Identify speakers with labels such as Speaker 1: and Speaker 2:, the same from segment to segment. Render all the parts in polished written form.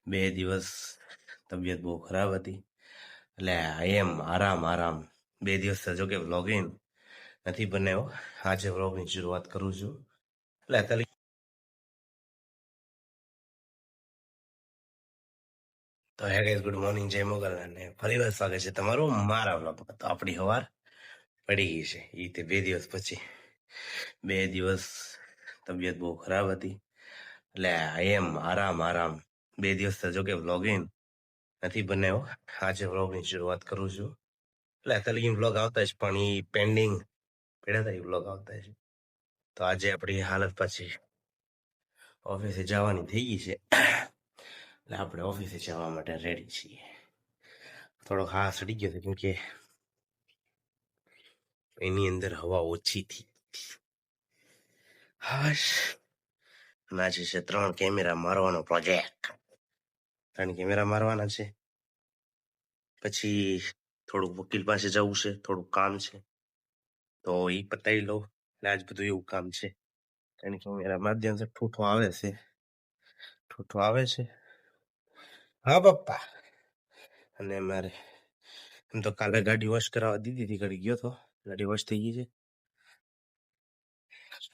Speaker 1: 2 દિવસ તબિયત બહુ ખરાબ હતી, એટલે એમ આરામ 2 દિવસ જો કે વ્લોગિંગ નથી બનાવ્યો. આજે વ્લોગની શરૂઆત કરું છું. એટલે તો હે ગાઈસ, ગુડ મોર્નિંગ, જય મોગલ, અને ફરી વાર સ્વાગત છે તમારું મારા વ્લોગમાં. તો આપણી સવાર પડી ગઈ છે એ તે 2 દિવસ પછી. 2 દિવસ તબિયત બહુ ખરાબ હતી, એટલે એમ આરામ 2 દિવસ જો કે વ્લોગિંગ નથી બનાવ્યો. આજે વ્લોગની શરૂઆત કરું છું. એટલે તલગીન વ્લોગ આવતા છે, પણ એ પેન્ડિંગ પડ્યા હતા, એ વ્લોગ આવતા છે. તો આજે આપણી હાલત પછી ઓફિસે જવાની થઈ ગઈ છે, એટલે આપણે ઓફિસે જવા માટે રેડી છીએ. થોડોક હા સડી ગયો છે, કેમ કે એની અંદર હવા ઓછી થી. હાશ. આજે છે 3 કેમેરા મારવાનો પ્રોજેક્ટ. 3 કેમેરા મારવાના છે. પછી થોડુંક વકીલ પાસે જવું છે, થોડુંક કામ છે, તો એ પતાવી લઉં. એટલે આજ બધું એવું કામ છે. 3 કેમેરા માધ્યમથી ઠૂઠો આવે છે. હા પપ્પા. અને મારે એમ તો કાલે ગાડી વોશ કરાવવા દીધી હતી, ઘડી ગયો તો ગાડી વોશ થઈ ગઈ છે.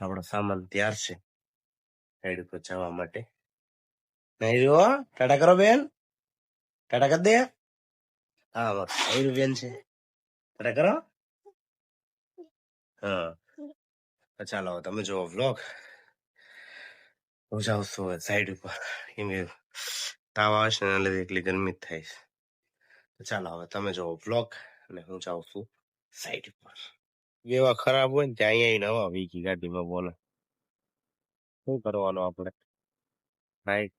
Speaker 1: આપણો સામાન તૈયાર છે સાઈડ ઉપર જવા માટે. નહીં રહ્યો, ટાટા કરો બેન, ટાટા કરી દે. હા આયરું બેન છે, ટાટા કરો. હા ચાલો તમે જો વ્લોગ. હું જાઉં છું સાઈડ ઉપર, કેમ કે તાવ આવે છે ને, એટલે એટલી ગરમી જ થાય છે. તો ચાલો હવે તમે જો વ્લોગ, અને હું જાઉં છું સાઈડ ઉપર. એવા ખરાબ હોય ને ત્યાં અહીંયા નવા વીકી ગાડીમાં, બોલો શું કરવાનું આપણે. ભાઈ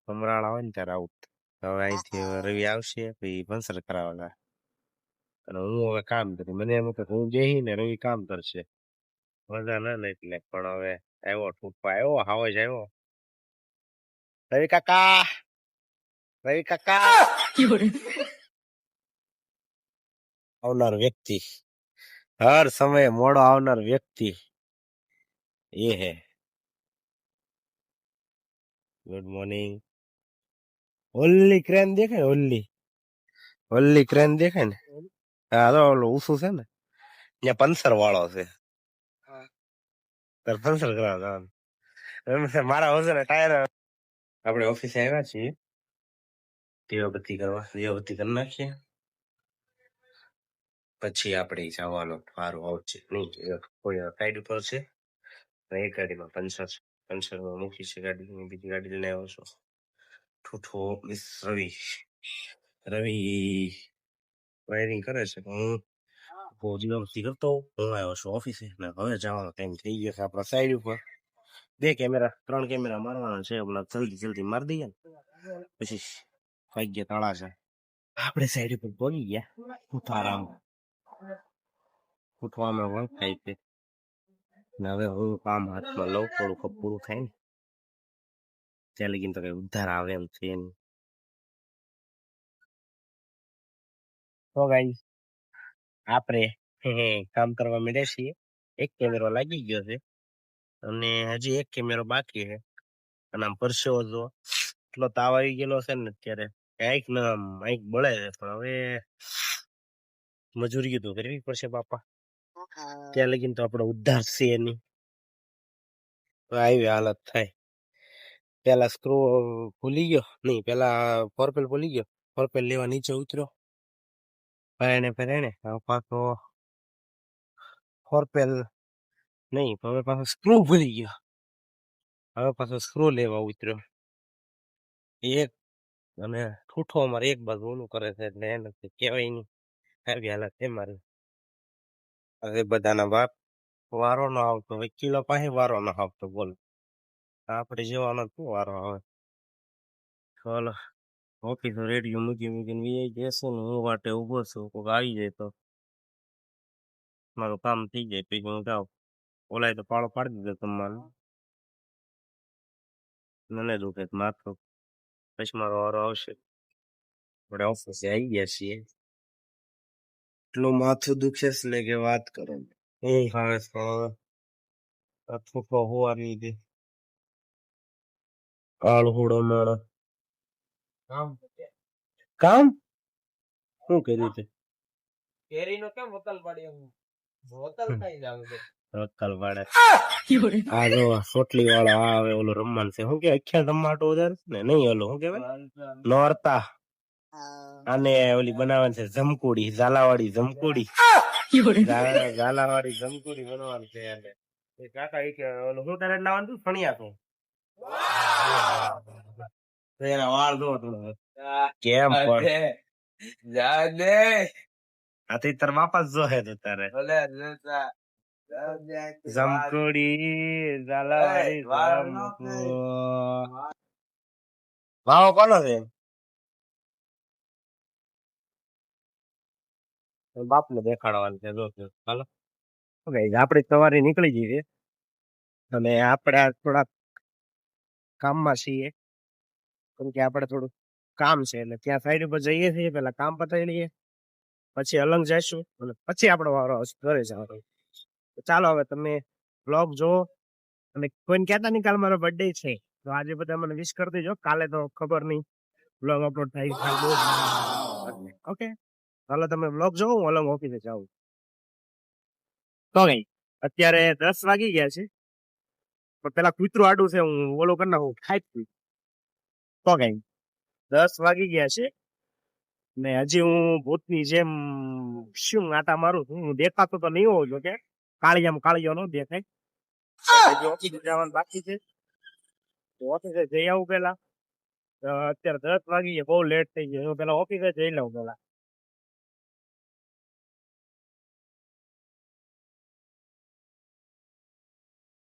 Speaker 1: સમરાળ આવે ને ત્યારે આવું. હવે અહીંથી રવિ આવશે, પછી પંચર કરાવવાના, અને હું હવે કામ કરી. મને એમ કે હું બેહી ને રવિ કામ કરશે, મજા ના ને એટલે. પણ હવે આવ્યો ઠૂઠો આવ્યો, હાવ જ આવ્યો. રવિ કાકા આવનાર વ્યક્તિ, હર સમયે મોડો આવનાર વ્યક્તિ એ હે. Good morning. ઓલી ક્રેન દેખાય, ઓલી ક્રેન દેખાય ને, હા તો ઓલો ઊસું છે ને, ત્યાં પંચર વાળો છે. તાર પંચર કરાવવા જવાનું. મારા વજન ટાયર. આપણે ઓફિસે આવ્યા છીએ દીવાબત્તી કરવા, દીવાબત્તી કરી નાખીએ, પછી આપણે જવાનો વારો આવશે. નહીં કોઈ સાઈડ ઉપર છે, એક ગાડીમાં પંચરમાં મૂકી છે ગાડી, બીજી ગાડી લઈને આવ્યો છું. ઠૂઠો મિસ રવિ વાયરિંગ કરે છે, હું દીવાબત્તી કરતો હું આવ્યો છું ઓફિસે. ને હવે જવાનો ટાઈમ થઈ ગયો છે આપણા સાઈડ ઉપર. 3 કેમેરા મારવાના છે, હમણાં જલ્દી મારી દઈએ ને પછી ભાગ્ય તાળા છે. આપણે સાઈડ ઉપર પહોંચી ગયા. ઉઠવામાં પણ થાય છે. ને હવે હું કામ હાથમાં લઉં, થોડું પૂરું થાય ને ત્યાં લગીને તો કઈ ઉધાર આવે એમ છે નહીં. તો ગાઈસ આપણે કામ કરવા માંડ્યા છીએ. એક કેમેરો લાગી ગયો છે, અને હજી એક કેમેરો બાકી છે. અને આમ પરસેવો જો એટલો તાવ આવી ગયેલો છે ને અત્યારે, કંઈક બળે છે. પણ હવે મજૂરી તો કરવી પડશે બાપા, ત્યાં લગીને તો આપણો ઉદ્ધાર છે નહીં. તો આવી હાલત થાય. પેલા સ્ક્રૂ ભૂલી ગયો, નહીં પેલા ફોરપેલ ભૂલી ગયો, ફોરપેલ લેવા નીચે ઉતર્યો, પહેણે પાછો ફોરપેલ નહીં, હવે પાછો સ્ક્રૂ ભૂલી ગયો, હવે પાછો સ્ક્રૂ લેવા ઉતર્યો. એક અને ઠૂઠો અમારે એક બાજુ ઓલું કરે છે, એટલે એને કહેવાય નહીં. આવી હાલત છે મારી. હવે બધાના બાપ વારો ન આવતો, વકીલો પાસે વારો ન આવતો, બોલ આપણે જવાનો શું વારો આવે. ચાલો ઓફિસ રેડિયો મૂકીને વી જશે ને, હું વાટે ઉભો છું, કોઈક આવી જાય તો મારું કામ થઈ જાય, પછી હું જાઉં. ઓલાય તો પાળો પાડી દીધો તમારે, મને દુખે માથું, પછી મારો વારો આવશે. આપણે ઓફિસે આવી ગયા છીએ, એટલું માથું દુખે છે ને કે વાત કરો. હું હવે થૂકો હોવાની દે કાળ હોડો માણસ. કામ શું કર્યું છે
Speaker 2: કેરીનો કેમ હોતલ પાડી હોતલ થઈ જાવ
Speaker 1: રક્કલ પાડે આ જો સોટલી વાળો આ આવે ઓલું રમવાનું છે શું કે અખ્યા ટમાટો ઉધાર ને નહીં ઓલું શું કેવાય નોરતા આને ઓલી બનાવવાની છે જમકુડી ઝાલાવાડી જમકુડી ઝાલાવાડી જમકુડી બનાવવાનું છે એને એ કાકા એ કે ઓલું શું તારે લાવવાનું હતું ફણિયા તો એના વાળ જો થોડો કેમ પણ
Speaker 2: જાને
Speaker 1: આથી તાર વાપસ જો હે તો તારે
Speaker 2: ભલે
Speaker 1: જમકુડી ઝાલાવાડી વાવો કોનો છે બાપ ને દેખાડવાનું છે જો હાલો આપડે સવારે નીકળી જઈએ અને આપણે થોડા કામમાં છીએ કેમ કે આપણે થોડું કામ છે એટલે ત્યાં સાઈડ ઉપર જઈએ છીએ પેલા કામ પતાવી લઈએ પછી અલંગ જઈશું અને પછી આપણો વારો આવશે ઘરે જવાનો તો ચાલો હવે તમે બ્લોગ જોવો અને કોઈને કહેતા નહીં કાલે મારો બર્થડે છે તો આજે બધા મને વિશ કરી દેજો કાલે તો ખબર નહીં બ્લોગ અપલોડ થાય ઓકે ચાલો તમે બ્લોગ જોવો હું અલંગ ઓફિસે જાઉં તો કઈ અત્યારે 10 વાગી ગયા છે પણ પેલા કૂતરું આડું છે હું ઓલો કરી નાખું ખાઈ તો કઈ 10 વાગી ગયા છે ને હજી હું ભૂતની જેમ શું આટા મારું છું હું દેખાતો તો નહીં હોઉં જો કે કાળિયો નો દેખાય ઓફિસે જવાનું બાકી છે તો ઓફિસે જઈ આવું પેલા અત્યારે 10 વાગી ગયા બહુ લેટ થઈ ગયો પેલા ઓફિસે જઈ લઉં પેલા